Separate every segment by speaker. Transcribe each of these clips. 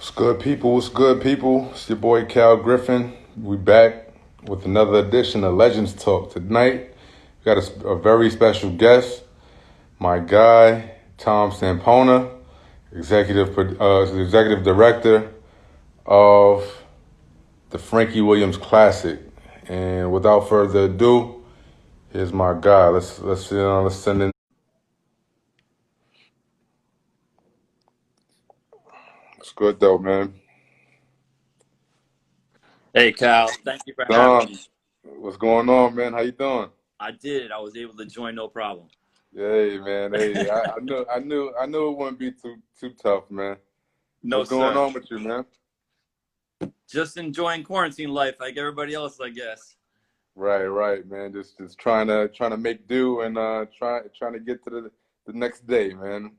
Speaker 1: What's good, people? What's good, people? It's your boy Cal Griffin. We back with another edition of Legends Talk. Tonight, we got a very special guest, my guy Tom Sampogna, executive director of the Frankie Williams Classic. And without further ado, here's my guy. Let's send in. It's good though, man.
Speaker 2: Hey Cal, thank you for having
Speaker 1: Don,
Speaker 2: me.
Speaker 1: what's going on, man? How you doing?
Speaker 2: I did. I was able to join, no problem.
Speaker 1: Hey man, hey, I knew it wouldn't be too tough, man.
Speaker 2: No,
Speaker 1: What's going
Speaker 2: sir.
Speaker 1: on with you, man?
Speaker 2: Just enjoying quarantine life like everybody else, I guess.
Speaker 1: Right, man. Just trying to make do and trying to get to the next day, man.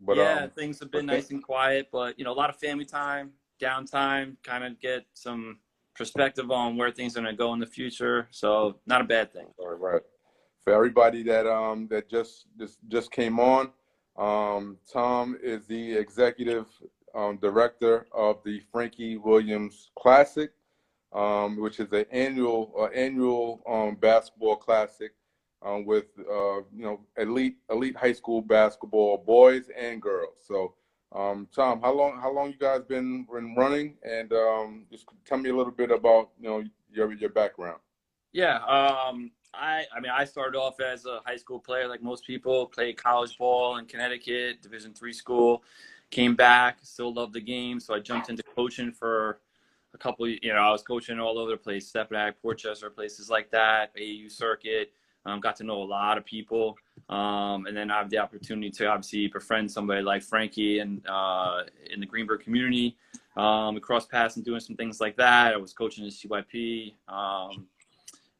Speaker 1: But
Speaker 2: Yeah, things have been
Speaker 1: but
Speaker 2: nice
Speaker 1: think
Speaker 2: and quiet, but a lot of family time, downtime, kind of get some perspective on where things are going to go in the future. So, not a bad thing.
Speaker 1: right. For everybody that just came on, Tom is the executive director of the Frankie Williams Classic, which is an annual basketball classic with elite high school basketball, boys and girls. So, Tom, how long you guys been running, and just tell me a little bit about your background.
Speaker 2: Yeah, I started off as a high school player, like most people. Played college ball in Connecticut, Division III school. Came back, still loved the game, so I jumped into coaching for a couple. I was coaching all over the place, Stepback, Portchester, places like that, AAU circuit. Got to know a lot of people, and then I have the opportunity to obviously befriend somebody like Frankie and in the Greenberg community. We crossed paths and doing some things like that. I was coaching in CYP.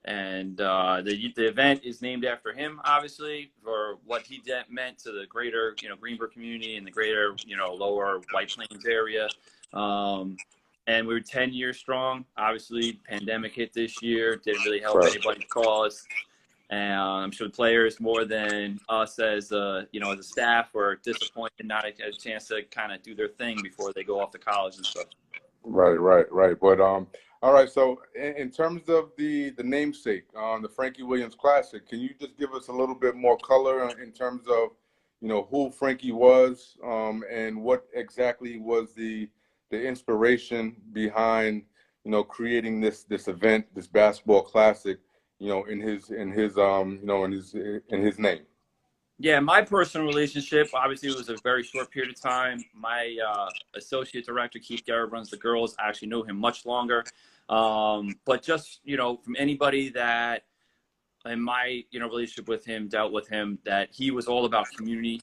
Speaker 2: And the event is named after him, obviously, for what he meant to the greater, Greenberg community and the greater, lower White Plains area. And we were 10 years strong. Obviously, pandemic hit this year. Didn't really help
Speaker 1: Right.
Speaker 2: anybody's cause. And I'm sure the players, more than us as as a staff, were disappointed not to get a chance to kind of do their thing before they go off to college and stuff.
Speaker 1: Right. But all right. So in terms of the namesake, the Frankie Williams Classic, can you just give us a little bit more color in terms of who Frankie was, and what exactly was the inspiration behind creating this event, this basketball classic, in his name.
Speaker 2: Yeah, my personal relationship, obviously, it was a very short period of time. My associate director, Keith Garrett, runs the girls. I actually know him much longer. But just, from anybody that in my, relationship with him, dealt with him, that he was all about community.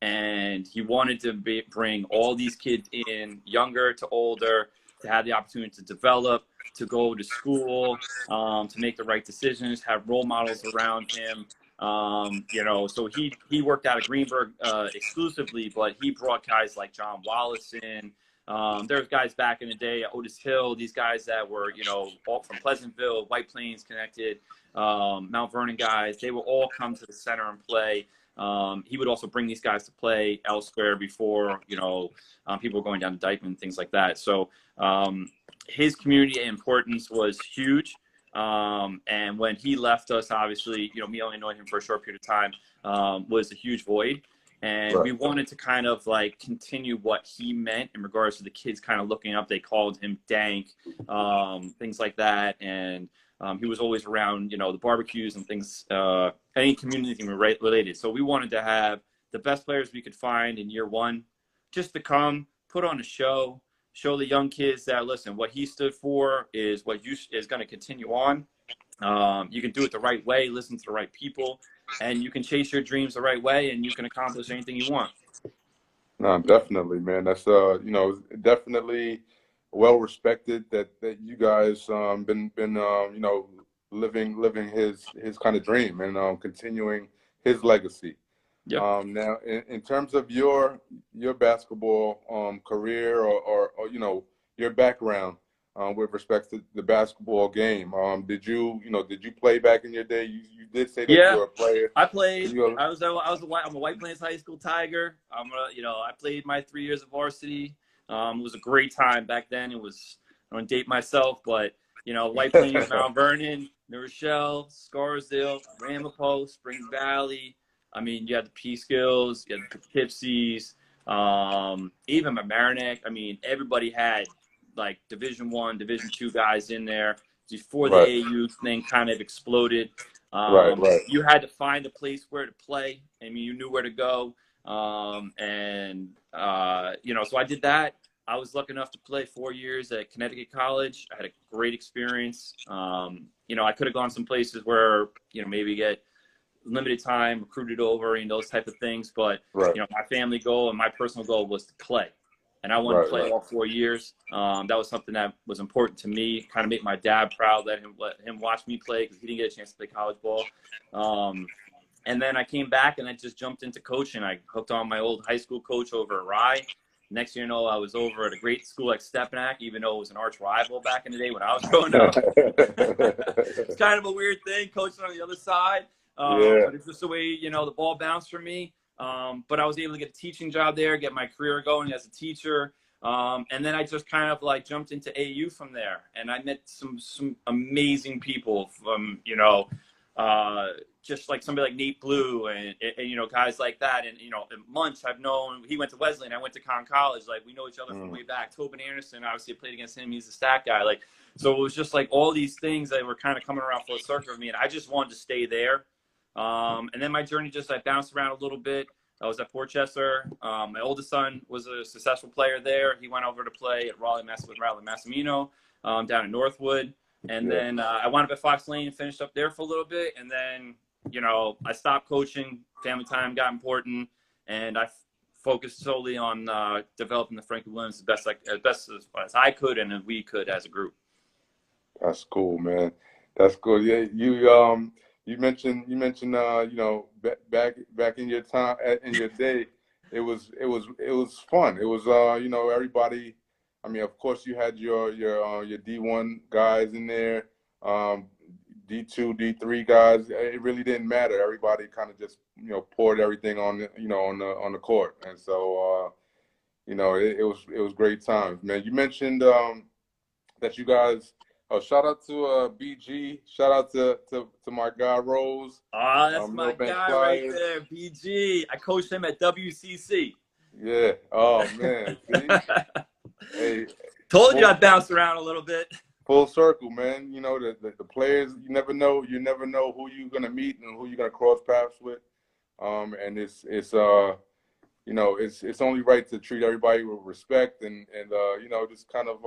Speaker 2: And he wanted to bring all these kids in, younger to older, to have the opportunity to develop, to go to school, to make the right decisions, have role models around him. So he worked out of Greenberg exclusively, but he brought guys like John Wallace in. There's guys back in the day, Otis Hill, these guys that were, all from Pleasantville, White Plains connected, Mount Vernon guys. They would all come to the center and play. He would also bring these guys to play elsewhere before, people were going down to Dykeman, things like that. So his community importance was huge. And when he left us, obviously, me only knowing him for a short period of time, was a huge void. And we wanted to kind of like continue what he meant in regards to the kids kind of looking up. They called him Dank, things like that. And he was always around, the barbecues and things, any community thing related. So we wanted to have the best players we could find in year one, just to come, put on a show, show the young kids that, listen, what he stood for is what is going to continue on. You can do it the right way, listen to the right people, and you can chase your dreams the right way, and you can accomplish anything you want.
Speaker 1: No, definitely, man. That's definitely well respected that you guys been living his kind of dream and continuing his legacy.
Speaker 2: Yep.
Speaker 1: Now, in terms of your basketball career or your background with respect to the basketball game, did you play back in your day? You did say that you
Speaker 2: Yeah,
Speaker 1: were a player.
Speaker 2: I played.
Speaker 1: You,
Speaker 2: I'm a White Plains High School Tiger. I played my 3 years of varsity. It was a great time back then. It was, I don't date myself, but, White Plains, Mount Vernon, New Rochelle, Scarsdale, Ramapo, Spring Valley. I mean, you had the Peekskills, you had the Poughkeepsies, even Mamaroneck. I mean, everybody had like Division I, Division II guys in there before the
Speaker 1: Right,
Speaker 2: AU thing kind of exploded.
Speaker 1: right, right,
Speaker 2: You had to find a place where to play. I mean, you knew where to go. So I did that. I was lucky enough to play 4 years at Connecticut College. I had a great experience. I could have gone some places where, maybe get limited time, recruited over, and those type of things. But,
Speaker 1: right,
Speaker 2: my family goal and my personal goal was to play. And I wanted to
Speaker 1: right,
Speaker 2: play
Speaker 1: right.
Speaker 2: all 4 years. That was something that was important to me, kind of make my dad proud, let him watch me play because he didn't get a chance to play college ball. And then I came back and I just jumped into coaching. I hooked on my old high school coach over at Rye. Next thing you know, I was over at a great school like Stepanak, even though it was an arch rival back in the day when I was growing up. It's kind of a weird thing, coaching on the other side.
Speaker 1: Yeah.
Speaker 2: But it's just the way, the ball bounced for me. But I was able to get a teaching job there, get my career going as a teacher. And then I just kind of like jumped into AU from there. And I met some amazing people from, just like somebody like Nate Blue and guys like that. And, Munch, I've known, he went to Wesleyan, I went to Conn College. Like, we know each other from way back. Tobin Anderson, obviously I played against him. He's a stat guy. Like, so it was just like all these things that were kind of coming around full circle of me. And I just wanted to stay there. And then my journey I bounced around a little bit. I was at Portchester. My oldest son was a successful player there. He went over to play at Raleigh Massimino, down in Northwood. And then I wound up at Fox Lane and finished up there for a little bit. And then, I stopped coaching. Family time got important. And I focused solely on developing the Frankie Williams as best as I could and as we could as a group.
Speaker 1: That's cool, man. That's cool. Yeah, you mentioned back in your time in your day, it was fun. It was everybody. I mean, of course, you had your D1 guys in there, D2, D3 guys. It really didn't matter. Everybody kind of just poured everything on on the court, and so it was great times, man. You mentioned that you guys. Oh, shout out to BG. Shout out to my guy Rose.
Speaker 2: Oh, that's my
Speaker 1: Millbank
Speaker 2: guy right there, BG. I coached him at WCC.
Speaker 1: Yeah. Oh man. See? Hey.
Speaker 2: Told you I bounced around a little bit.
Speaker 1: Full circle, man. The players. You never know who you're gonna meet and who you're gonna cross paths with. And it's only right to treat everybody with respect and just kind of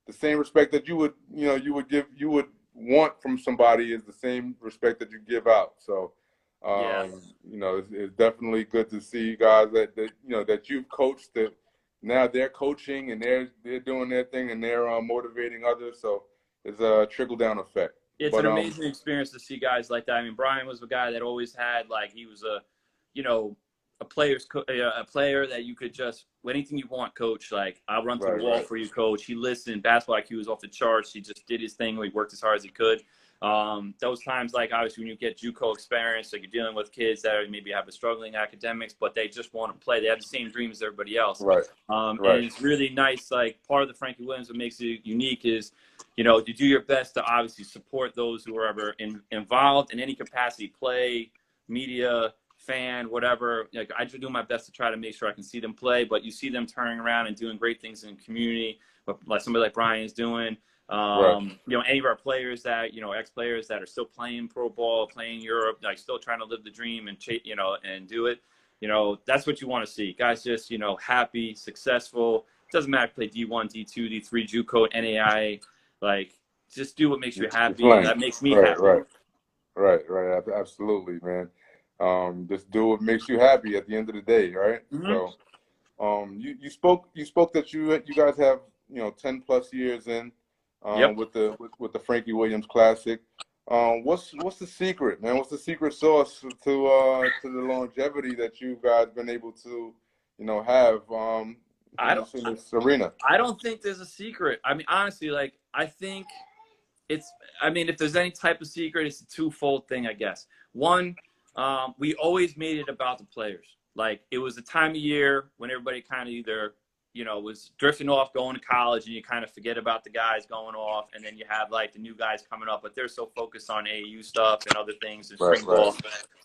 Speaker 1: the same respect that you would want from somebody is the same respect that you give out. So, it's definitely good to see you guys that you've coached that now they're coaching and they're doing their thing and they're motivating others. So it's a trickle down effect.
Speaker 2: It's an amazing experience to see guys like that. I mean, Brian was a guy that always had he was a player that you could just anything you want, coach. Like, I'll run through the wall for you, coach. He listened. Basketball IQ was off the charts. He just did his thing. He worked as hard as he could. Those times, obviously when you get JUCO experience, you're dealing with kids that maybe have a struggling academics, but they just want to play. They have the same dreams as everybody else.
Speaker 1: Right.
Speaker 2: And it's really nice. Part of the Frankie Williams, what makes it unique is, you do your best to obviously support those who are ever involved in any capacity, play, media, fan, whatever. I just do my best to try to make sure I can see them play, but you see them turning around and doing great things in the community, like somebody like Brian is doing. Any of our players that, ex-players that are still playing pro ball, playing Europe, still trying to live the dream and, and do it. That's what you want to see. Guys just, happy, successful. It doesn't matter if you play D1, D2, D3, JUCO, NAIA. Just do what makes you happy. That makes me happy.
Speaker 1: Right. Absolutely, man. Just do what makes you happy at the end of the day, right?
Speaker 2: Mm-hmm.
Speaker 1: So, you spoke that you guys have 10+ years in with the Frankie Williams Classic. What's the secret, man? What's the secret sauce to the longevity that you guys been able to have in this arena?
Speaker 2: I don't think there's a secret. I mean, honestly, I think if there's any type of secret, it's a twofold thing, I guess. One, we always made it about the players. It was a time of year when everybody kind of either was drifting off going to college, and you kind of forget about the guys going off, and then you have like the new guys coming up, but they're so focused on AAU stuff and other things and spring ball.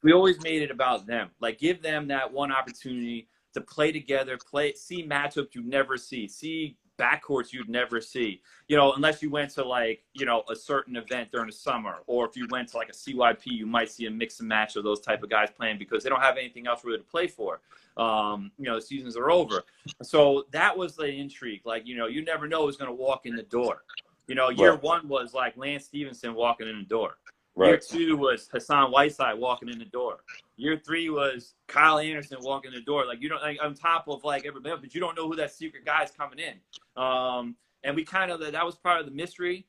Speaker 2: We always made it about them. Like, give them that one opportunity to play together, see matchups you'd never see backcourts you'd never see, unless you went to like, a certain event during the summer, or if you went to like a CYP, you might see a mix and match of those type of guys playing because they don't have anything else really to play for. The seasons are over. So that was the intrigue. Like, you never know who's going to walk in the door. Year one was like Lance Stevenson walking in the door. Year two was Hassan Whiteside walking in the door. Year three was Kyle Anderson walking in the door. Like, on top of like everybody else, but you don't know who that secret guy is coming in. And we kind of, that was part of the mystery.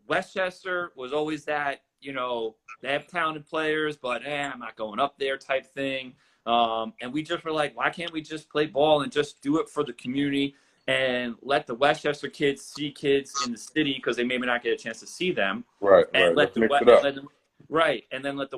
Speaker 2: Westchester was always that, they have talented players, but I'm not going up there type thing. And we just were like, why can't we just play ball and just do it for the community and let the Westchester kids see kids in the city because they maybe not get a chance to see them. And let the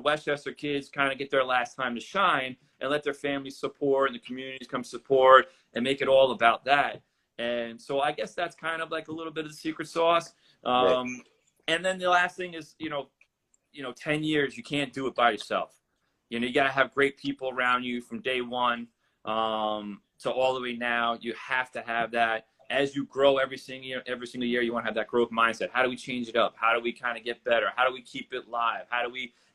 Speaker 2: Westchester kids kind of get their last time to shine and let their families support and the communities come support and make it all about that. And so I guess that's kind of like a little bit of the secret sauce. And then the last thing is, 10 years, you can't do it by yourself. You got to have great people around you from day one to all the way now. You have to have that. As you grow every single year, you want to have that growth mindset. How do we change it up? How do we kind of get better? How do we keep it live?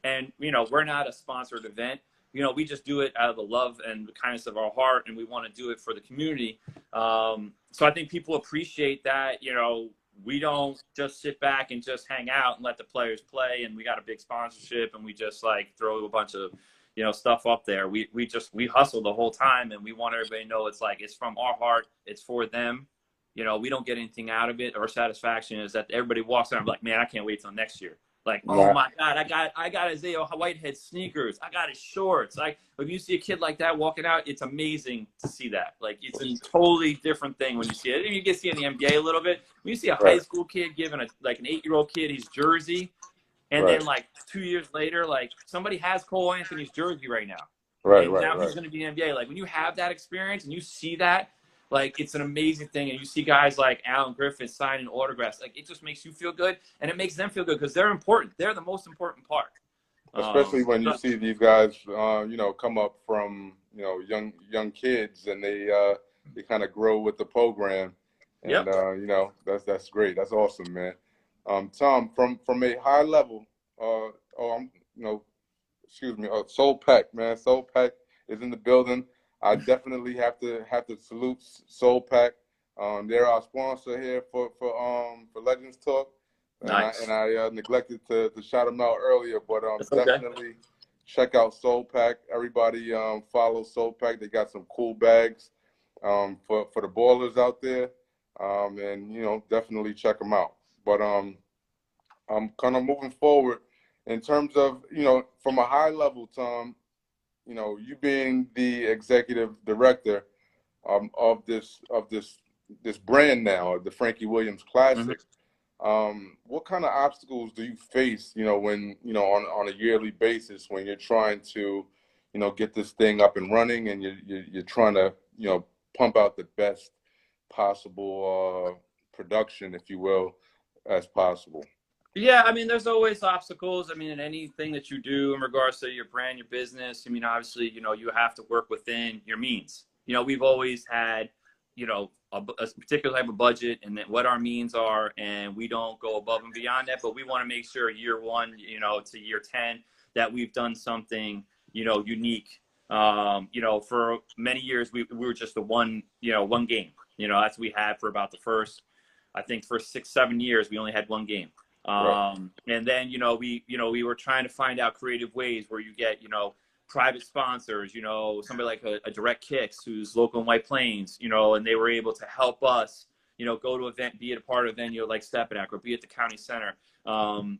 Speaker 2: And we're not a sponsored event. We just do it out of the love and the kindness of our heart, and we want to do it for the community. So I think people appreciate that, we don't just sit back and just hang out and let the players play, and we got a big sponsorship and we just like throw a bunch of, stuff up there. We hustle the whole time, and we want everybody to know it's like, it's from our heart. It's for them. We don't get anything out of it. Our satisfaction is that everybody walks around like, man, I can't wait till next year. Like, oh my God, I got Isaiah Whitehead sneakers. I got his shorts. Like, when you see a kid like that walking out, it's amazing to see that. Like, it's a totally different thing when you see it. You get to see it in the NBA a little bit. When you see a high school kid giving an 8-year-old kid his jersey, and then like 2 years later, like somebody has Cole Anthony's jersey right now. Now he's going to be in the NBA. Like, when you have that experience and you see that, like, it's an amazing thing. And you see guys like Alan Griffin signing autographs. Like, it just makes you feel good, and it makes them feel good because they're important. They're the most important part.
Speaker 1: Especially when you see these guys, come up from, young kids, and they kind of grow with the program. And, that's great. That's awesome, man. Tom, from a high level, Soul Pack, man. Soul Pack is in the building. I definitely have to salute Soul Pack. They're our sponsor here for Legends Talk.
Speaker 2: Nice.
Speaker 1: And I neglected to shout them out earlier, but definitely check out Soul Pack. Everybody follow Soul Pack. They got some cool bags for the ballers out there, and definitely check them out. But I'm kind of moving forward in terms of from a high level, Tom. You being the executive director of this brand now, the Frankie Williams Classic. What kind of obstacles do you face, when on a yearly basis when you're trying to, get this thing up and running, and you're trying to, pump out the best possible production, if you will, as possible?
Speaker 2: Yeah, I mean, there's always obstacles. I mean, in anything that you do in regards to your brand, your business, I mean, obviously, you have to work within your means. We've always had, a particular type of budget and what our means are, and we don't go above and beyond that, but we want to make sure year 1, to year 10, that we've done something, unique. For many years, we were just one game. That's what we had for about the first 6-7 years, we only had one game. And then, we were trying to find out creative ways where you get, private sponsors, somebody like a Direct Kicks who's local in White Plains, and they were able to help us, go to event, be at a part of a venue like Stepanak or be at the county center.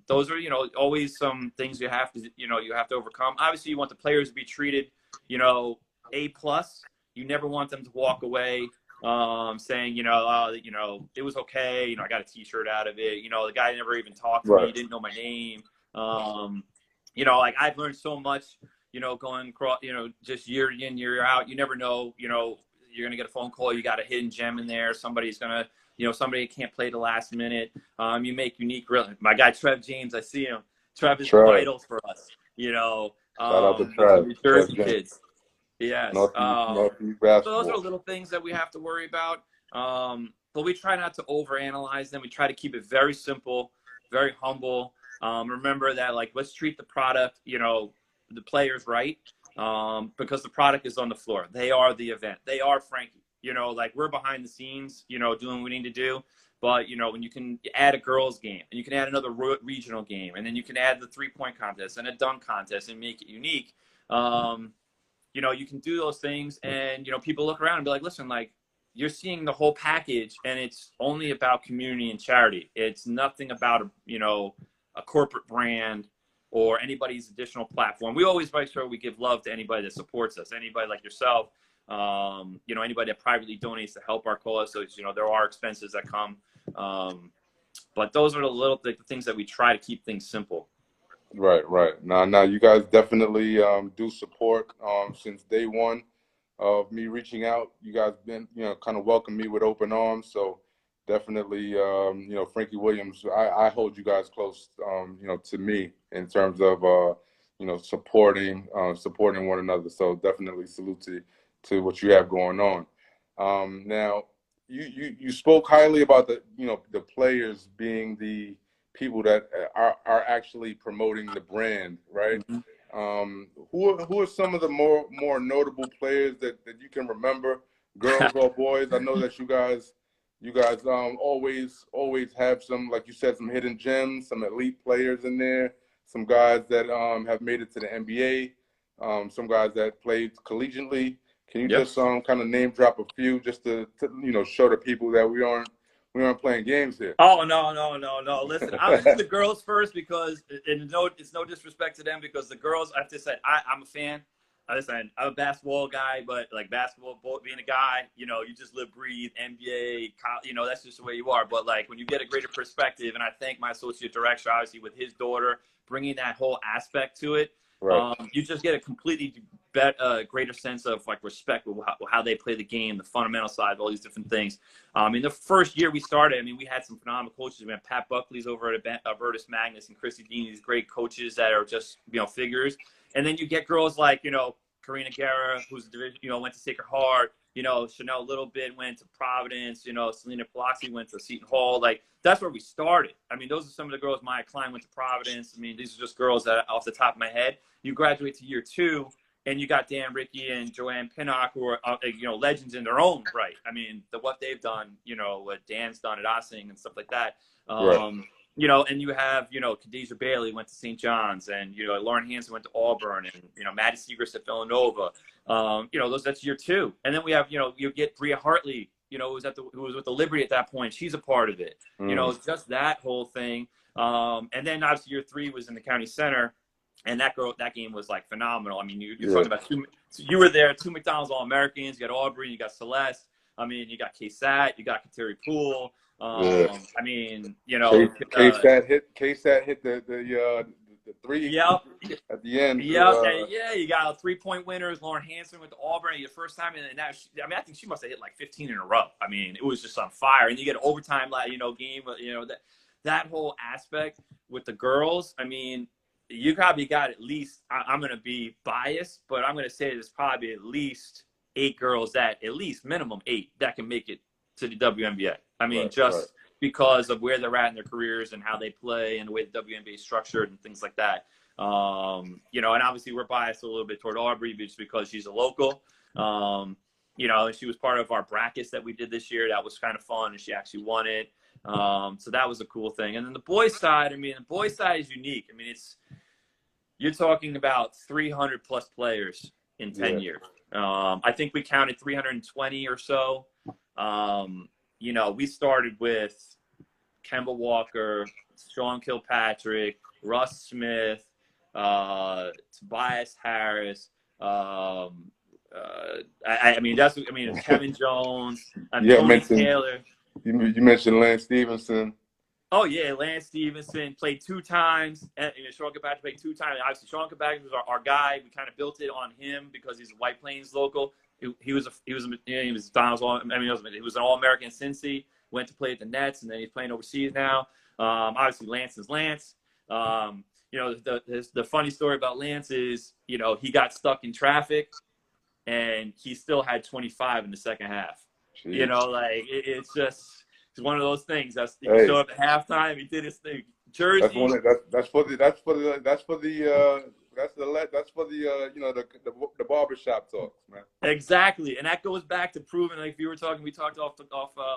Speaker 2: Those are, always some things you have to overcome. Obviously you want the players to be treated, A+. You never want them to walk away saying, it was okay. I got a t-shirt out of it. The guy never even talked to me. He didn't know my name. Like I've learned so much, going across, just year in, year out. You never know, you're gonna get a phone call. You got a hidden gem in there. Somebody's gonna, somebody can't play the last minute. You make unique. My guy Trev James, I see him. Trev is vital for us.
Speaker 1: Shout out to
Speaker 2: With the
Speaker 1: Trev.
Speaker 2: New Jersey kids. Yes.
Speaker 1: Northeast
Speaker 2: So those
Speaker 1: basketball.
Speaker 2: are little things that we have to worry about. But we try not to overanalyze them. We try to keep it very simple, very humble. Remember that, like, let's treat the product, the players right, because the product is on the floor. They are the event. They are Frankie. Like, we're behind the scenes, doing what we need to do. But, when you can add a girls' game, and you can add another regional game, and then you can add the three-point contest and a dunk contest and make it unique, you can do those things, and, people look around and be like, listen, like, you're seeing the whole package, and it's only about community and charity. It's nothing about, a corporate brand or anybody's additional platform. We always make sure we give love to anybody that supports us, anybody like yourself, anybody that privately donates to help our cause. So, there are expenses that come. But those are the things that we try to keep things simple.
Speaker 1: Right. Now, you guys definitely do support since day one of me reaching out. You guys been, kind of welcome me with open arms. So definitely, Frankie Williams, I hold you guys close, to me in terms of, supporting one another. So definitely salute to what you have going on. Now, you spoke highly about the players being the people that are actually promoting the brand, right?
Speaker 2: Mm-hmm.
Speaker 1: Who are some of the more notable players that you can remember, girls or boys? I know that you guys always have some, like you said, some hidden gems, some elite players in there, some guys that have made it to the NBA, some guys that played collegiately. Can you just kind of name drop a few just to show the people that we aren't playing games here?
Speaker 2: Oh, no. Listen, I'm gonna do the girls first because it's no disrespect to them, because the girls, I have to say, I'm a fan. Listen, I'm a basketball guy, but like basketball, being a guy, you just live, breathe NBA, that's just the way you are. But like when you get a greater perspective, and I thank my associate director, obviously, with his daughter, bringing that whole aspect to it,
Speaker 1: right.
Speaker 2: You just get a completely greater sense of like respect with how they play the game, the fundamental side, all these different things. In the first year we started, we had some phenomenal coaches. We had Pat Buckley's over at Avertis Magnus and Chrissy Dean, these great coaches that are just, figures. And then you get girls like, Karina Guerra, who's a division, went to Sacred Heart, Chanel a little bit went to Providence, Selena Pelosi went to Seton Hall. Like, that's where we started. Those are some of the girls. Maya Klein went to Providence. These are just girls that off the top of my head. You graduate to year two, and you got Dan Rickey and Joanne Pinnock, who are, legends in their own right. What they've done, what Dan's done at Ossing and stuff like that.
Speaker 1: Right.
Speaker 2: And you have, Khadijah Bailey went to St. John's, and, Lauren Hansen went to Auburn, and Maddie Segrist at Villanova. That's year two. And then we have, you get Bria Hartley, who was with the Liberty at that point. She's a part of it. Just that whole thing. And then obviously year three was in the county center. And that game was like phenomenal. You're talking about you were there, two McDonald's All-Americans. You got Aubrey, you got Celeste. You got K-Sat, you got Kateri Poole.
Speaker 1: K-Sat hit the three at the end.
Speaker 2: You got 3-point winners. Lauren Hansen went to Auburn the first time, and now I think she must have hit like 15 in a row. It was just on fire. And you get an overtime, game. That whole aspect with the girls. You probably got at least. I'm going to be biased, but I'm going to say there's probably at least 8 girls at least minimum 8 that can make it to the WNBA. Because of where they're at in their careers and how they play and the way the WNBA is structured and things like that. And obviously we're biased a little bit toward Aubrey just because she's a local. And she was part of our brackets that we did this year. That was kind of fun, and she actually won it. So that was a cool thing. And then the boys side, the boys side is unique. You're talking about 300 plus players in 10 years. I think we counted 320 or so. We started with Kemba Walker, Sean Kilpatrick, Russ Smith, Tobias Harris. Kevin Jones, Tony Taylor.
Speaker 1: You mentioned Lance Stevenson.
Speaker 2: Oh, yeah, Lance Stevenson played 2 times. Sean Kilpatrick played 2 times. Obviously, Sean Kilpatrick was our guy. We kind of built it on him because he's a White Plains local. he was Donald's he was an All-American in Cincy, went to play at the Nets, and then he's playing overseas now. Obviously, Lance is Lance. The funny story about Lance is, he got stuck in traffic, and he still had 25 in the second half.
Speaker 1: Jeez.
Speaker 2: It's one of those things. He showed up at halftime. He did his thing. Jersey.
Speaker 1: That's for the barbershop talks, man.
Speaker 2: Exactly, and that goes back to proving, like we talked off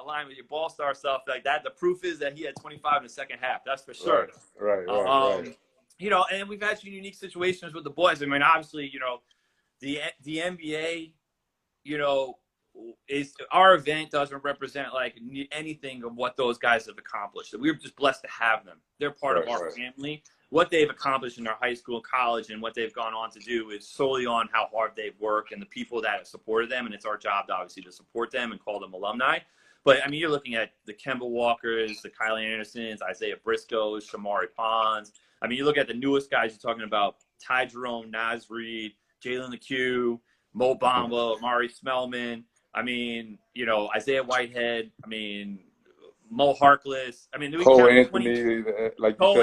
Speaker 2: line with your ball star stuff like that. The proof is that he had 25 in the second half. That's for sure.
Speaker 1: Right.
Speaker 2: And we've had some unique situations with the boys. I mean, obviously, the NBA, is our event doesn't represent like anything of what those guys have accomplished. So we're just blessed to have them. They're part of our family. What they've accomplished in their high school, college, and what they've gone on to do is solely on how hard they've worked and the people that have supported them. And it's our job, obviously, to support them and call them alumni. But, I mean, you're looking at the Kemba Walkers, the Kyle Andersons, Isaiah Briscoes, Shamari Pons. I mean, you look at the newest guys you're talking about, Ty Jerome, Naz Reid, Jalen LeCue, Mo Bamba, Amari Smellman. I mean, Isaiah Whitehead. I mean, Mo Harkless. I mean,
Speaker 1: Cole Anthony,
Speaker 2: Cole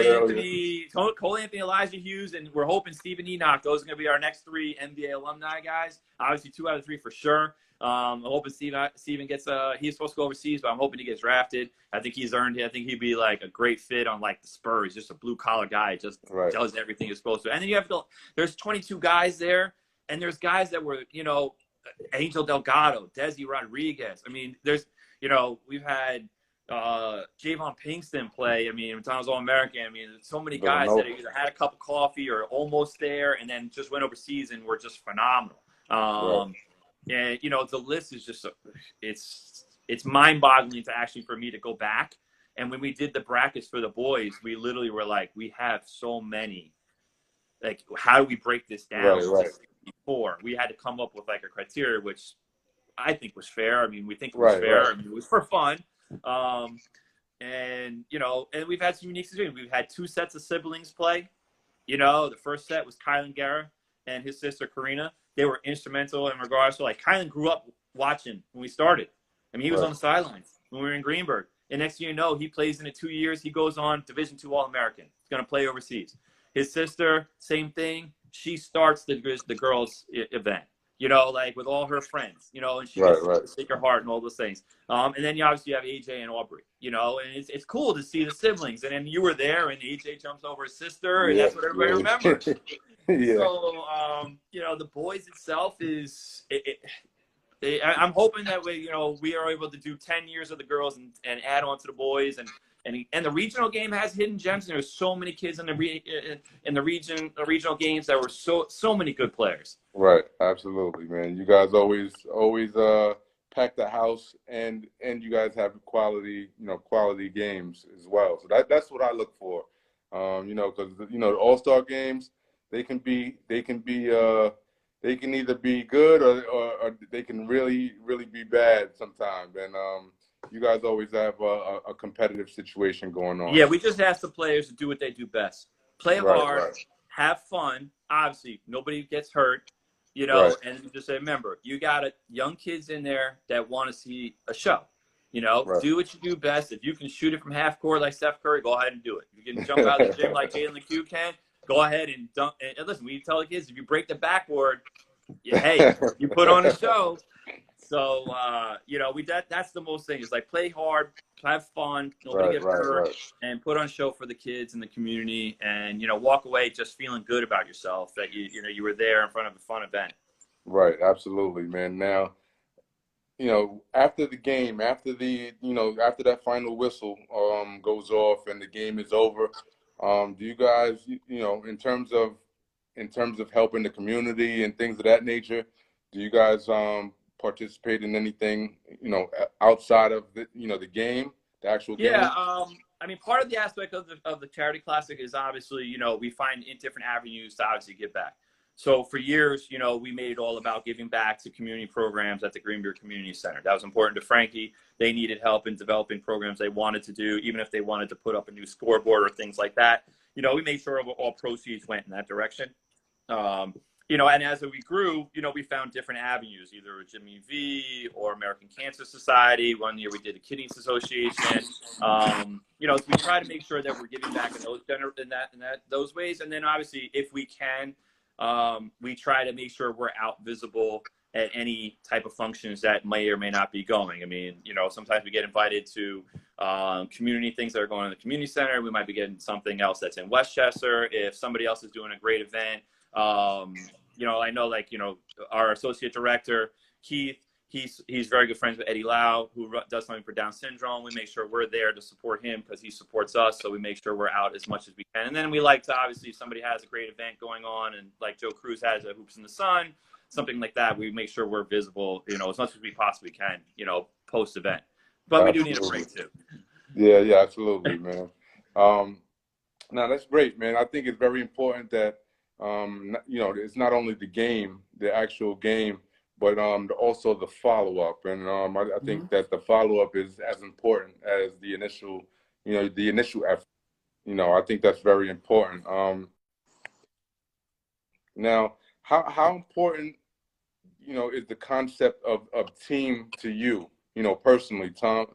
Speaker 2: Anthony, Elijah Hughes, and we're hoping Stephen Enoch. Those are going to be our next 3 NBA alumni guys. Obviously, 2 out of 3 for sure. I'm hoping Steven gets he's supposed to go overseas, but I'm hoping he gets drafted. I think he's earned it. I think he'd be like a great fit on like the Spurs. Just a blue collar guy, just does everything he's supposed to. And then you have there's 22 guys there, and there's guys that were Angel Delgado, Desi Rodriguez. I mean, we've had Javon Pinkston play. I mean, Tom's All-American. I mean, so many guys that either had a cup of coffee or almost there, and then just went overseas and were just phenomenal. And the list is just it's mind-boggling to actually for me to go back. And when we did the brackets for the boys, we literally were like, we have so many. Like, how do we break this down? Before we had to come up with like a criteria, which I think was fair. I mean, we think it was fair. I mean, it was for fun. And we've had some unique situations. We've had 2 sets of siblings play. The first set was Kylan Guerra and his sister Karina. They were instrumental in regards to, like, Kylan grew up watching when we started. I mean, he was on the sidelines when we were in Greenberg. And next thing you know, he plays in it 2 years. He goes on Division II All-American. He's going to play overseas. His sister, same thing. She starts the girls' event, like with all her friends, and she gets to stick her heart and all those things. And then you obviously have AJ and Aubrey, and it's cool to see the siblings. And then you were there, and AJ jumps over his sister, and that's what everybody remembers. So, the boys itself is I'm hoping that we are able to do 10 years of the girls and add on to the boys and the regional game has hidden gems. And there's so many kids in the regional games that were so many good players. Right,
Speaker 1: absolutely, man. You guys always pack the house, and you guys have quality games as well. So that's what I look for. Because the All-Star games, they can either be good or they can really be bad sometimes. And you guys always have a competitive situation going on.
Speaker 2: Yeah, we just ask the players to do what they do best. Play hard, have fun. Obviously, nobody gets hurt, and just remember, you got young kids in there that want to see a show. Do what you do best. If you can shoot it from half court like Steph Curry, go ahead and do it. If you can jump out of the gym like Jalen LeCue can, go ahead and dunk. And listen, we tell the kids, if you break the backboard, hey, you put on a show. So, that's the most thing is like play hard, have fun, nobody get hurt, and put on a show for the kids and the community, and walk away just feeling good about yourself that you were there in front of a fun event.
Speaker 1: Right, absolutely, man. Now, after the game, after that final whistle goes off and the game is over, do you guys, in terms of helping the community and things of that nature, do you guys participate in anything, outside of the game, the actual game?
Speaker 2: Yeah, I mean, part of the aspect of the Charity Classic is obviously, we find in different avenues to obviously give back. So for years, we made it all about giving back to community programs at the Greenberg Community Center. That was important to Frankie. They needed help in developing programs they wanted to do, even if they wanted to put up a new scoreboard or things like that. We made sure all proceeds went in that direction. you know, and as we grew, you know, we found different avenues, either Jimmy V or American Cancer Society. One year we did the Kidneys Association. You know, so we try to make sure that we're giving back in those ways. And then obviously, if we can, we try to make sure we're out visible at any type of functions that may or may not be going. I mean, you know, sometimes we get invited to community things that are going on in the community center. We might be getting something else that's in Westchester. If somebody else is doing a great event, you know, I know, like, you know, our associate director, Keith, he's very good friends with Eddie Lau, who does something for Down syndrome. We make sure we're there to support him because he supports us. So we make sure we're out as much as we can. And then we like to, obviously, if somebody has a great event going on, and like Joe Cruz has a Hoops in the Sun, something like that, we make sure we're visible, you know, as much as we possibly can, you know, post event. But we do need a break too.
Speaker 1: Yeah, absolutely, man. Now that's great, man. I think it's very important that, you know, it's not only the game, the actual game, but also the follow-up. And I think that the follow-up is as important as the initial, you know, the initial effort. You know, I think that's very important. Now, how important, you know, is the concept of team to you, you know, personally, Tom?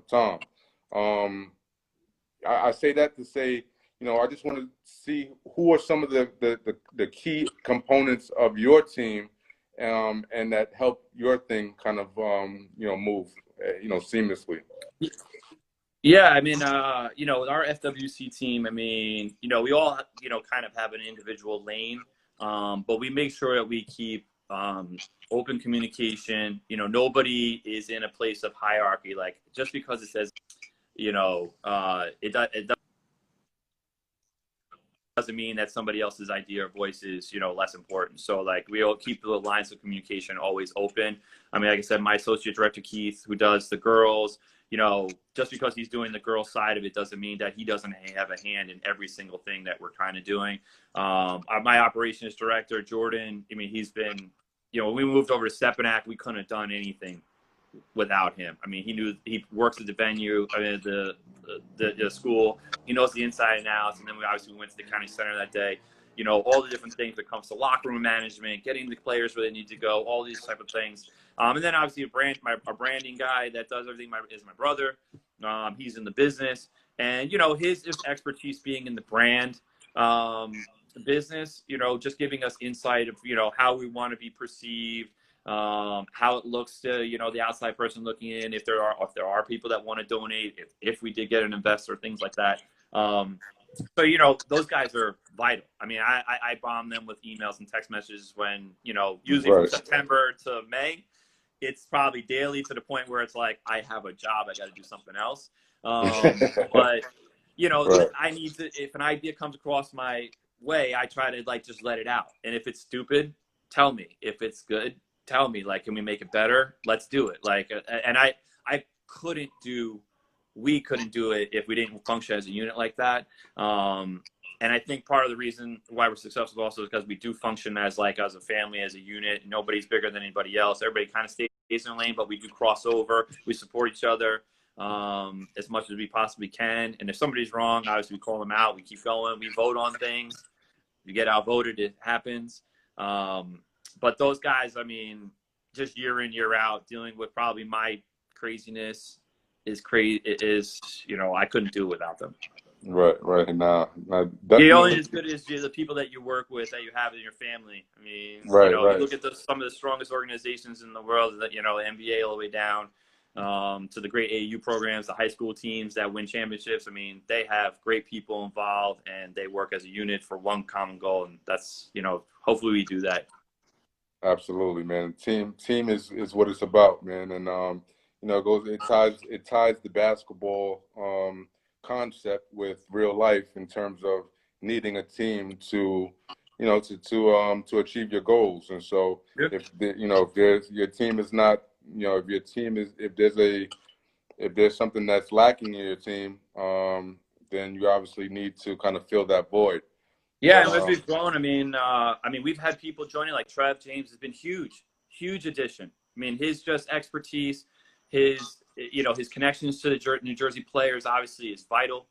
Speaker 1: I say that to say, you know, I just want to see who are some of the key components of your team, and that help your thing kind of, you know, move, you know, seamlessly.
Speaker 2: Yeah, I mean, you know, with our FWC team, I mean, you know, we all, you know, kind of have an individual lane, but we make sure that we keep open communication. You know, nobody is in a place of hierarchy. Like, just because it says, you know, it doesn't mean that somebody else's idea or voice is, you know, less important. So, like, we all keep the lines of communication always open. I mean, like I said, my associate director, Keith, who does the girls, you know, just because he's doing the girl side of it doesn't mean that he doesn't have a hand in every single thing that we're kind of doing. My operations director, Jordan, I mean, he's been, you know, when we moved over to Sampogna, we couldn't have done anything without him. I mean, he works at the venue, I mean, the school. He knows the inside and outs. And then we obviously went to the county center that day. You know, all the different things that comes to locker room management, getting the players where they need to go, all these type of things. And then obviously our branding guy that does everything is my brother. He's in the business, and, you know, his expertise being in the brand business, you know, just giving us insight of, you know, how we want to be perceived, how it looks to, you know, the outside person looking in, if there are people that want to donate, if we did get an investor, things like that. So, you know, those guys are vital. I mean, I bomb them with emails and text messages when, you know, usually from September to May, it's probably daily, to the point where it's like, I have a job, I got to do something else. But, you know, if an idea comes across my way, I try to, like, just let it out. And if it's stupid, tell me. If it's good, tell me. Like, can we make it better? Let's do it. Like, and we couldn't do it if we didn't function as a unit like that. And I think part of the reason why we're successful also is because we do function as a family, as a unit. Nobody's bigger than anybody else. Everybody kind of stays in their lane, but we do cross over. We support each other as much as we possibly can. And if somebody's wrong, obviously we call them out. We keep going. We vote on things. You get outvoted, it happens. But those guys, I mean, just year in, year out, dealing with probably my craziness is crazy. It is, you know, I couldn't do it without them.
Speaker 1: Right. Now,
Speaker 2: you're only as good as the people that you work with, that you have in your family. I mean, you know, you look at some of the strongest organizations in the world, that, you know, NBA all the way down to the great AAU programs, the high school teams that win championships. I mean, they have great people involved, and they work as a unit for one common goal. And that's, you know, hopefully we do that.
Speaker 1: Absolutely, man. Team is what it's about, man. And you know, it ties the basketball concept with real life, in terms of needing a team to, you know, to achieve your goals. And so, if your team is not, you know, if there's something that's lacking in your team, then you obviously need to kind of fill that void.
Speaker 2: Yeah, and as we've grown, I mean, we've had people joining, like Trev James has been huge addition. I mean, his just expertise, his connections to the New Jersey players obviously is vital.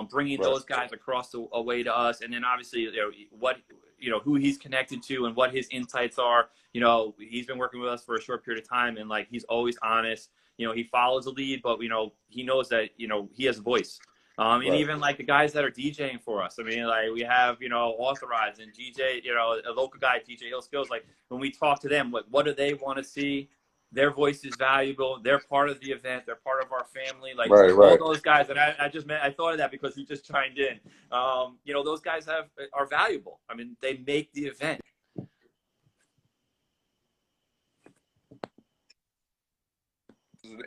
Speaker 2: bringing
Speaker 1: Right.
Speaker 2: those guys across the way to us. And then obviously, who he's connected to and what his insights are. He's been working with us for a short period of time, and like, he's always honest. He follows the lead, but he knows that he has a voice. And
Speaker 1: Right.
Speaker 2: even like the guys that are DJing for us. I mean, like, we have Authorized and DJ, a local guy, DJ Hill Skills. Like, when we talk to them, what do they want to see? Their voice is valuable. They're part of the event. They're part of our family. Like,
Speaker 1: Right.
Speaker 2: all
Speaker 1: Right.
Speaker 2: those guys. And I thought of that because he just chimed in. Those guys are valuable. I mean, they make the event.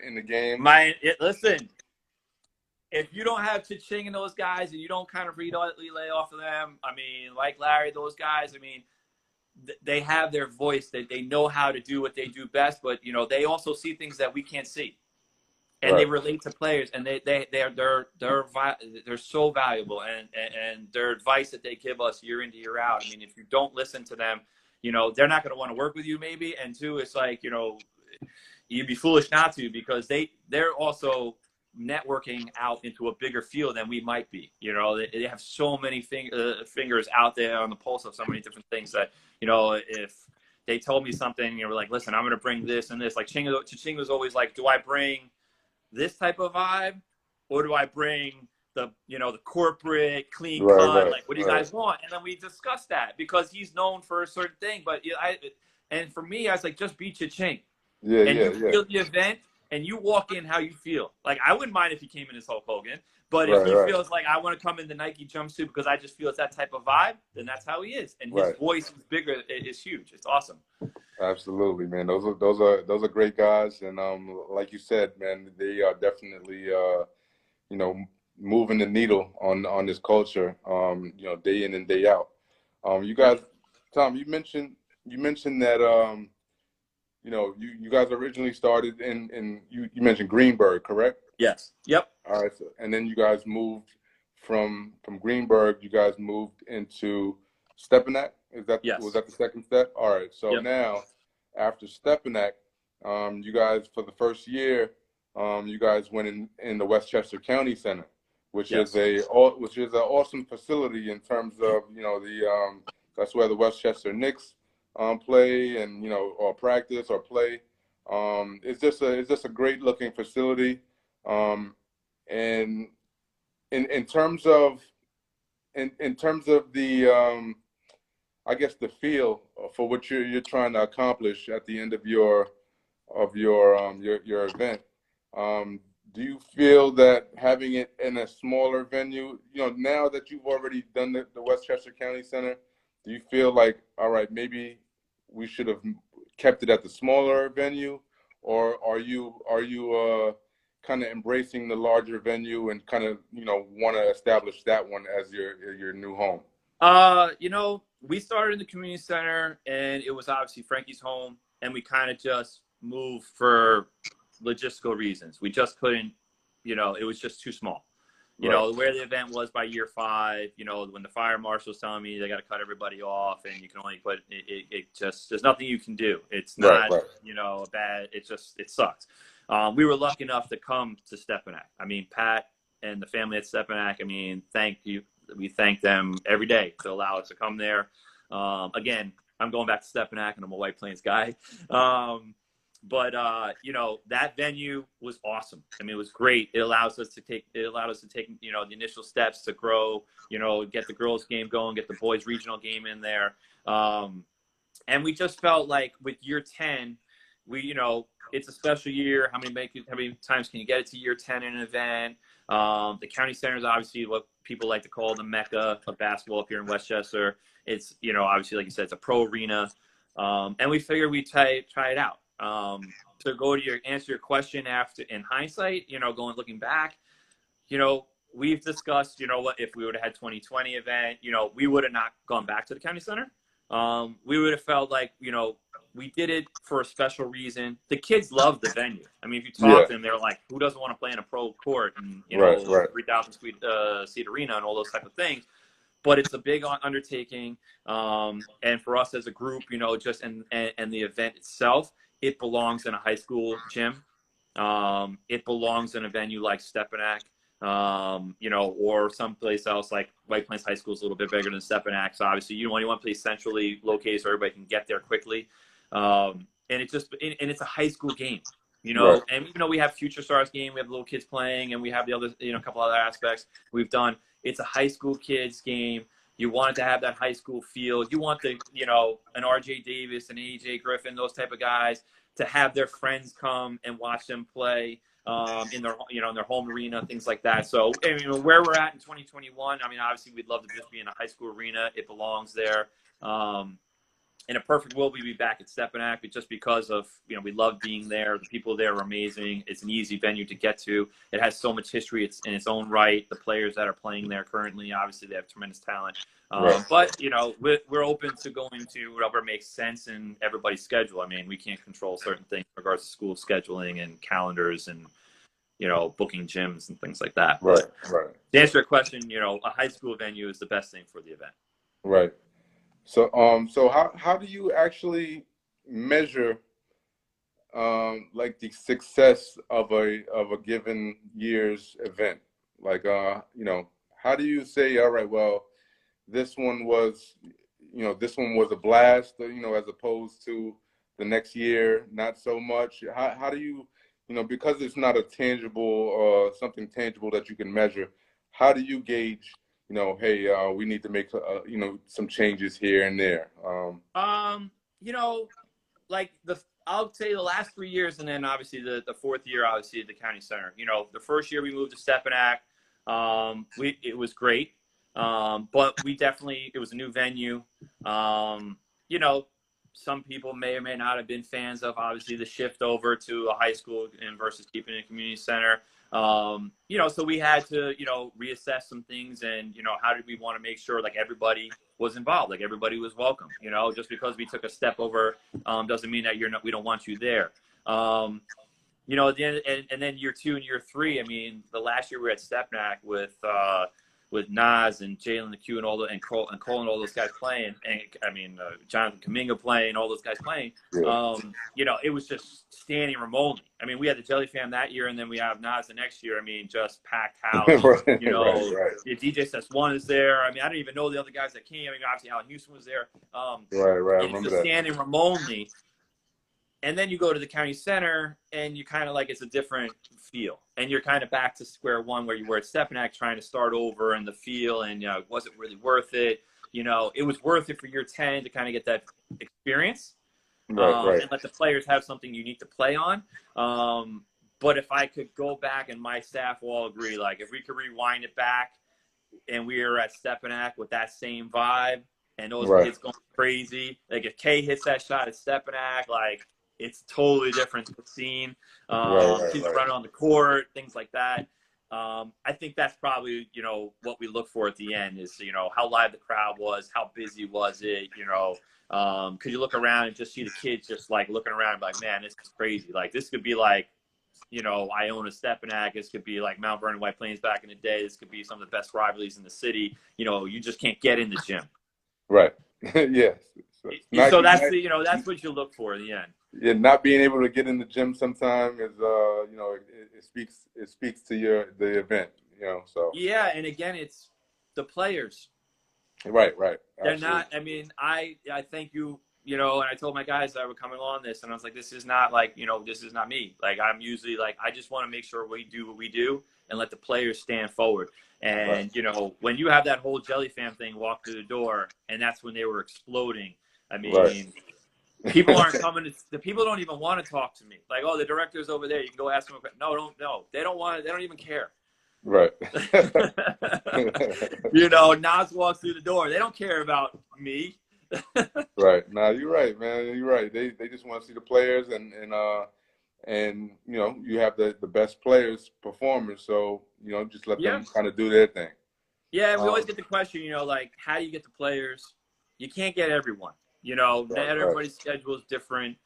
Speaker 1: In the game.
Speaker 2: Listen, if you don't have Cha-Ching and those guys, and you don't kind of relay off of them, I mean, like Larry, those guys, I mean, they have their voice. They know how to do what they do best, but they also see things that we can't see, and
Speaker 1: Right.
Speaker 2: they relate to players, and they're so valuable, and their advice that they give us year in to year out. I mean, if you don't listen to them, they're not going to want to work with you, maybe. And two, it's like you'd be foolish not to, because they're also networking out into a bigger field than we might be. They have so many fingers out there on the pulse of so many different things that if they told me something, we're like, listen, I'm going to bring this and this. Like, Ching was always like, do I bring this type of vibe, or do I bring the corporate clean cut?
Speaker 1: Right.
Speaker 2: Like, what do you guys want? And then we discussed that, because he's known for a certain thing. But and for me, I was like, just be Cha-Ching.
Speaker 1: Yeah.
Speaker 2: And
Speaker 1: Yeah.
Speaker 2: you
Speaker 1: Yeah.
Speaker 2: feel the event, and you walk in how you feel. Like, I wouldn't mind if he came in as Hulk Hogan, but if he feels like, I want to come in the Nike jumpsuit because I just feel it's that type of vibe, then that's how he is. And his voice is bigger. It's huge. It's awesome.
Speaker 1: Absolutely, man. Those are great guys, and like you said, man, they are definitely moving the needle on this culture, day in and day out. You guys, Tom, you mentioned that you guys originally started in you mentioned Greenberg, correct?
Speaker 2: Yes. Yep.
Speaker 1: All right, and then you guys moved from Greenberg. You guys moved into Stepanak.
Speaker 2: Yes.
Speaker 1: Was that the second step? All right. So now, after Stepanak, you guys, for the first year, you guys went in the Westchester County Center, which is an awesome facility in terms of that's where the Westchester Knicks play and or practice or play. It's just a great looking facility. And in terms of the I guess the feel for what you're trying to accomplish at the end of your event, do you feel that having it in a smaller venue, now that you've already done the Westchester County Center, do you feel like, all right, maybe we should have kept it at the smaller venue, or are you kind of embracing the larger venue and kind of want to establish that one as your new home?
Speaker 2: We started in the community center, and it was obviously Frankie's home, and we kind of just moved for logistical reasons. We just couldn't, it was just too small. Where the event was by year 5, when the fire marshal's telling me they got to cut everybody off, and you can only put it just, there's nothing you can do. It's not, a bad, it sucks. We were lucky enough to come to Stepanak. I mean, Pat and the family at Stepanak, I mean, we thank them every day to allow us to come there. Again, I'm going back to Stepanak, and I'm a White Plains guy. But that venue was awesome. I mean, it was great. It allowed us to take, the initial steps to grow, get the girls game going, get the boys regional game in there. And we just felt like with year 10, it's a special year. How many times can you get it to year 10 in an event? The county center is obviously what people like to call the mecca of basketball up here in Westchester. It's, obviously, like you said, it's a pro arena. And we figured we'd try it out. To go to answer your question in hindsight, looking back, we've discussed, what if we would have had 2020 event, we would have not gone back to the county center. We would have felt like, we did it for a special reason. The kids love the venue. I mean, if you talk to them, they're like, who doesn't want to play in a pro court and, 3,000 seat arena and all those type of things. But it's a big undertaking. And for us as a group, just and the event itself, it belongs in a high school gym. It belongs in a venue like Stepanak. you know, or someplace else like White Plains High School is a little bit bigger than Stepanak. So obviously you want to play centrally located so everybody can get there quickly. And it's a high school game, you
Speaker 1: Right.
Speaker 2: know, and even though we have Future Stars game, we have little kids playing, and we have the other, you know, a couple other aspects we've done. It's a high school kids game. You want it to have that high school feel. You want the, you know, an RJ Davis and AJ Griffin, those type of guys, to have their friends come and watch them play in their, you know, in their home arena, things like that. So, I mean, where we're at in 2021, I mean, obviously we'd love to just be in a high school arena. It belongs there. In a perfect world, we'd be back at Stepanak, but just because of, you know, we love being there. The people there are amazing. It's an easy venue to get to. It has so much history. It's in its own right. The players that are playing there currently, obviously, they have tremendous talent.
Speaker 1: Right.
Speaker 2: But, you know, we're open to going to whatever makes sense in everybody's schedule. I mean, we can't control certain things in regards to school scheduling and calendars and, you know, booking gyms and things like that.
Speaker 1: Right.
Speaker 2: But
Speaker 1: Right.
Speaker 2: to answer your question, you know, a high school venue is the best thing for the event.
Speaker 1: Right. So, so how do you actually measure, like the success of a given year's event? Like, you know, how do you say, all right, well, this one was, you know, this one was a blast, you know, as opposed to the next year, not so much. How do you, you know, because it's not a tangible, something tangible that you can measure, how do you gauge, you know, hey, we need to make, you know, some changes here and there?
Speaker 2: You know, like I'll say the last 3 years, and then obviously the fourth year, obviously at the county center. You know, the first year we moved to Stepanak, it was great, but it was a new venue. You know, some people may or may not have been fans of obviously the shift over to a high school and versus keeping it a community center. You know, so we had to, you know, reassess some things, and, you know, how did we want to make sure like everybody was involved, like everybody was welcome. You know, just because we took a step over doesn't mean that we don't want you there. You know, at the end, and then year 2 and year 3, I mean, the last year we were at Stepanak with Nas and Jalen the Q and Cole and all those guys playing, and I mean Jonathan Kuminga playing, all those guys playing.
Speaker 1: Yeah.
Speaker 2: You know, it was just standing room only. I mean, we had the Jelly Fam that year, and then we have Nas the next year. I mean, just packed house.
Speaker 1: Right,
Speaker 2: You know,
Speaker 1: right.
Speaker 2: DJ Sess1 is there. I mean, I don't even know the other guys that came. I mean, obviously Alan Houston was there.
Speaker 1: Right. I
Speaker 2: And it's
Speaker 1: remember
Speaker 2: a
Speaker 1: that.
Speaker 2: standing room only. And then you go to the county center, and you kind of like, it's a different feel, and you're kind of back to square one where you were at Stepanak, trying to start over, and the feel, and, you know, was it really worth it? You know, it was worth it for year 10 to kind of get that experience,
Speaker 1: Right.
Speaker 2: and let the players have something unique to play on. But if I could go back, and my staff will all agree, like if we could rewind it back, and we were at Stepanak with that same vibe, and those
Speaker 1: Right.
Speaker 2: kids going crazy, like if Kay hits that shot at Stepanak, like, it's totally different scene. Kids running on the court, things like that. I think that's probably, you know, what we look for at the end is, you know, how live the crowd was, how busy was it, you know, could you look around and just see the kids just like looking around like, man, this is crazy. Like, this could be like, you know, Iona Stepanak. This could be like Mount Vernon White Plains back in the day. This could be some of the best rivalries in the city. You know, you just can't get in the gym.
Speaker 1: Right. Yes.
Speaker 2: So that's the, you know, that's what you look for in the end.
Speaker 1: Yeah, not being able to get in the gym sometime is, you know, it speaks to the event, you know. So
Speaker 2: yeah, and again, it's the players.
Speaker 1: Right.
Speaker 2: They're
Speaker 1: Absolutely.
Speaker 2: not. I mean, I thank you. You know, and I told my guys that were coming on this, and I was like, this is not like, you know, this is not me. Like, I'm usually like, I just want to make sure we do what we do and let the players stand forward. And,
Speaker 1: Right.
Speaker 2: you know, when you have that whole Jelly Fam thing walk through the door, and that's when they were exploding. I mean,
Speaker 1: Right.
Speaker 2: people aren't coming. The people don't even want to talk to me. Like, oh, the director's over there. You can go ask them. No. They don't want. They don't even care.
Speaker 1: Right.
Speaker 2: You know, Nas walks through the door. They don't care about me.
Speaker 1: Right. Now you're right, man. You're right. They just want to see the players, and you know, you have the best players performers, so, you know, just let them kind of do their thing.
Speaker 2: Yeah, we always get the question, you know, like, how do you get the players? You can't get everyone. You know, not everybody's schedule is different.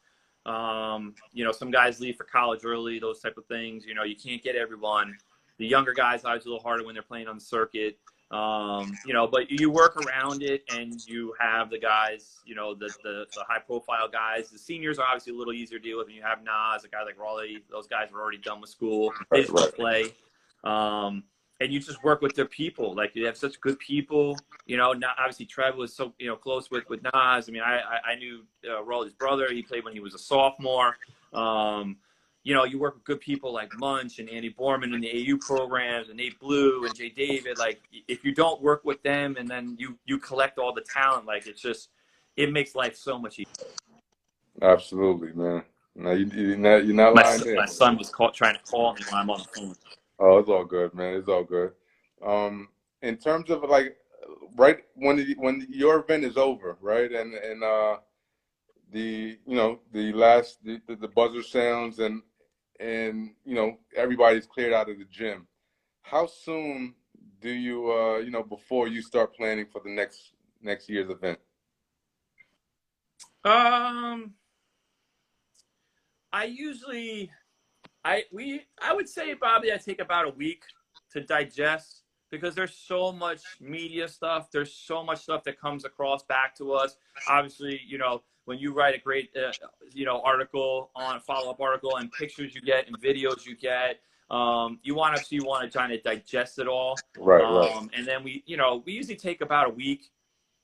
Speaker 2: You know, some guys leave for college early, those type of things. You know, you can't get everyone. The younger guys, obviously, a little harder when they're playing on the circuit. You know, but you work around it, and you have the guys, you know, the high-profile guys. The seniors are obviously a little easier to deal with. And you have Nas, a guy like Raleigh. Those guys were already done with school. They just want to play. and you just work with their people. Like, you have such good people, you know. Now, obviously, Trev was so, you know, close with Nas. I mean, I knew Rolly's brother. He played when he was a sophomore. You know, you work with good people like Munch and Andy Borman in the AU programs, and Nate Blue and Jay David. Like, if you don't work with them and then you collect all the talent, like, it makes life so much easier.
Speaker 1: Absolutely, man. No, you're not lying there.
Speaker 2: My son was trying to call me when I'm on the phone.
Speaker 1: Oh, it's all good, man. It's all good. In terms of like, right when your event is over, right, and the the buzzer sounds and you know everybody's cleared out of the gym. How soon do you before you start planning for the next year's event?
Speaker 2: I would say probably I take about a week to digest, because there's so much media stuff. There's so much stuff that comes across back to us. Obviously, you know, when you write a great, article, on a follow-up article, and pictures you get and videos you get, you want to try to digest it all.
Speaker 1: Right.
Speaker 2: And then we usually take about a week,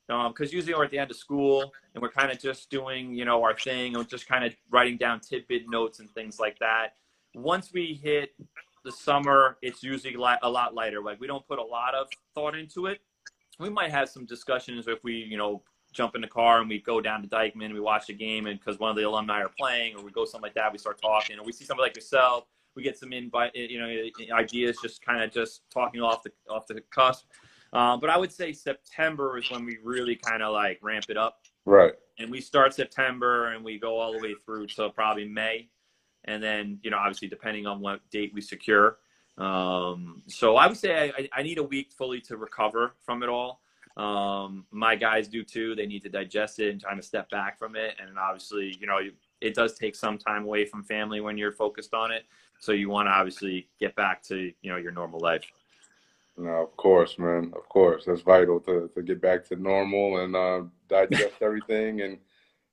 Speaker 2: because usually we're at the end of school and we're kind of just doing, you know, our thing, and just kind of writing down tidbit notes and things like that. Once we hit the summer, it's usually a lot lighter. Like, we don't put a lot of thought into it. We might have some discussions if we, you know, jump in the car and we go down to Dykeman and we watch a game, and because one of the alumni are playing, or we go something like that, we start talking, or we see somebody like yourself, we get some ideas, just kind of just talking off the cusp. But I would say September is when we really kind of like ramp it up.
Speaker 1: Right.
Speaker 2: And we start September and we go all the way through to probably May. And then, you know, obviously depending on what date we secure. So I would say I need a week fully to recover from it all. My guys do too. They need to digest it and kind of step back from it. And obviously, you know, it does take some time away from family when you're focused on it. So you want to obviously get back to, you know, your normal life.
Speaker 1: No, of course, man. Of course, that's vital to get back to normal and digest everything,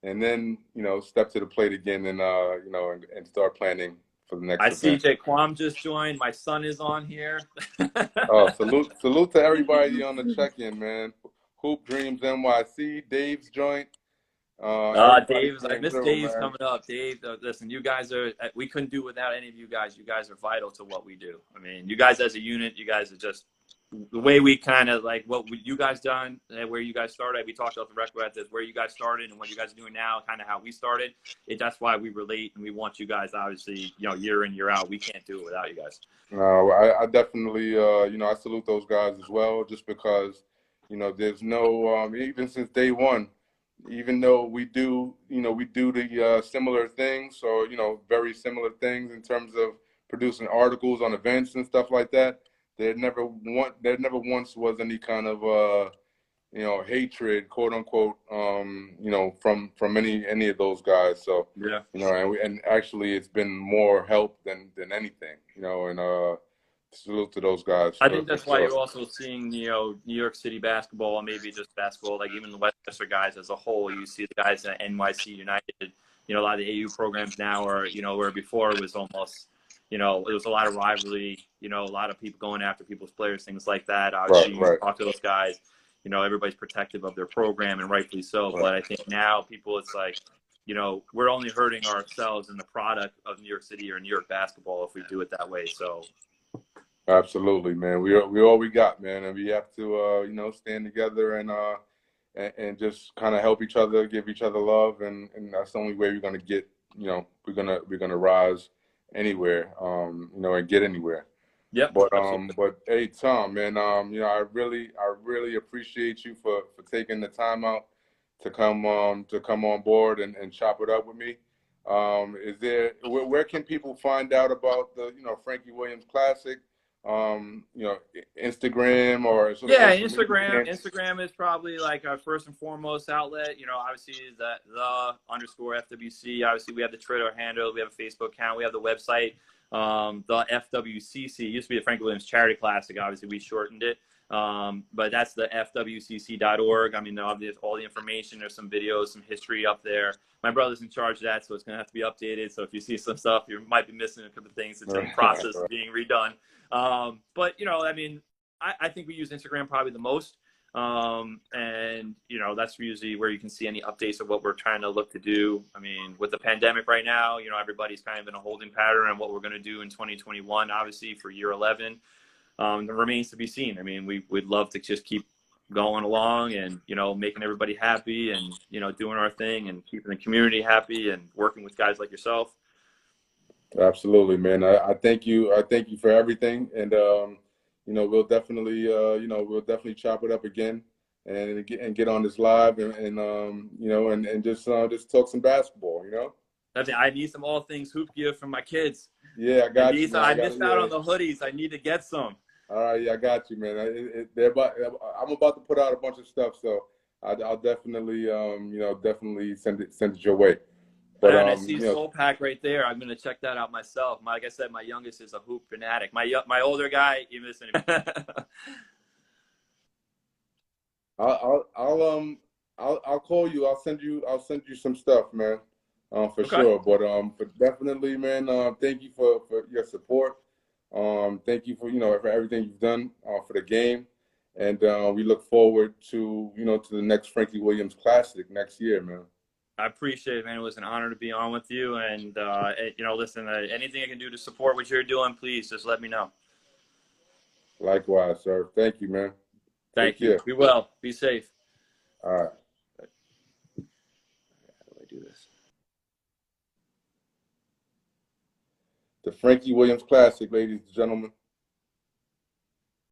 Speaker 1: and then, you know, step to the plate again, and and start planning for the next
Speaker 2: I
Speaker 1: event.
Speaker 2: see Jaquam just joined. My son is on here.
Speaker 1: Oh, salute to everybody on the check-in, man. Hoop Dreams NYC, Dave's joint.
Speaker 2: Dave's, I miss Dave's coming up. Dave, listen, you guys we couldn't do without any of you guys. You guys are vital to what we do. I mean, you guys as a unit, you guys are just, the way we kind of like what you guys done, where you guys started. We talked off the record about this, where you guys started and what you guys are doing now, kind of how we started. That's why we relate, and we want you guys, obviously, you know, year in, year out. We can't do it without you guys.
Speaker 1: No, I definitely, I salute those guys as well, just because, you know, there's no, even since day one, even though we do the similar things, or, you know, very similar things in terms of producing articles on events and stuff like that. There never once was any kind of hatred, quote unquote, from any of those guys. So
Speaker 2: yeah,
Speaker 1: you know, and actually it's been more help than anything, you know, and salute to those guys.
Speaker 2: I think that's why you're also seeing, you know, New York City basketball, and maybe just basketball, like even the Westchester guys as a whole. You see the guys at NYC United, you know, a lot of the AU programs now are, you know, where before it was almost, you know, it was a lot of rivalry, you know, a lot of people going after people's players, things like that. Obviously,
Speaker 1: right.
Speaker 2: You talk to those guys, you know, everybody's protective of their program, and rightfully so. Right. But I think now people, it's like, you know, we're only hurting ourselves and the product of New York City or New York basketball if we do it that way. So.
Speaker 1: Absolutely, man. We all we got, man, and we have to, stand together and just kind of help each other, give each other love, and that's the only way we're gonna get, you know, we're gonna rise anywhere, and get anywhere.
Speaker 2: Yeah.
Speaker 1: But hey, Tom, man, I really appreciate you for taking the time out to come on board and chop it up with me. Where can people find out about the Frankie Williams Classic? Instagram or
Speaker 2: Instagram is probably like our first and foremost outlet. You know, obviously the _FWC. Obviously we have the Twitter handle, we have a Facebook account, we have the website. The FWCC used to be the Frankie Williams Charity Classic. Obviously we shortened it. But that's the fwcc.org. I mean, all the information, there's some videos, some history up there. My brother's in charge of that, so it's going to have to be updated. So if you see some stuff, you might be missing a couple of things. It's in the process of being redone. But, you know, I mean, I think we use Instagram probably the most. And, you know, that's usually where you can see any updates of what we're trying to look to do. I mean, with the pandemic right now, you know, everybody's kind of in a holding pattern on what we're going to do in 2021, obviously, for year 11. It remains to be seen. I mean, we'd love to just keep going along and, you know, making everybody happy and, you know, doing our thing and keeping the community happy and working with guys like yourself.
Speaker 1: Absolutely, man. I thank you. I thank you for everything. And, you know, we'll definitely chop it up again and get on this live and you know, and just talk some basketball, you know?
Speaker 2: I need some all things hoop gear from my kids.
Speaker 1: Yeah, I got you, man.
Speaker 2: I missed out on the hoodies. I need to get some.
Speaker 1: All right, yeah, I got you, man. I'm about to put out a bunch of stuff, so I'll definitely, you know, definitely send it your way. But
Speaker 2: and I see
Speaker 1: you know,
Speaker 2: Soul Pack right there. I'm gonna check that out myself. Like I said, my youngest is a hoop fanatic. My older guy, you listen.
Speaker 1: I'll call you. I'll send you some stuff, man. For
Speaker 2: Okay.
Speaker 1: sure. But definitely, man. Thank you for your support. Thank you for, you know, for everything you've done for the game, and we look forward to, you know, to the next Frankie Williams Classic next year, man.
Speaker 2: I appreciate it, man. It was an honor to be on with you, and you know, listen, anything I can do to support what you're doing, please just let me know.
Speaker 1: Likewise, sir. Thank you, man.
Speaker 2: Thank you. Be well. Be safe.
Speaker 1: All right.
Speaker 2: How do I do this?
Speaker 1: The Frankie Williams Classic, ladies and gentlemen.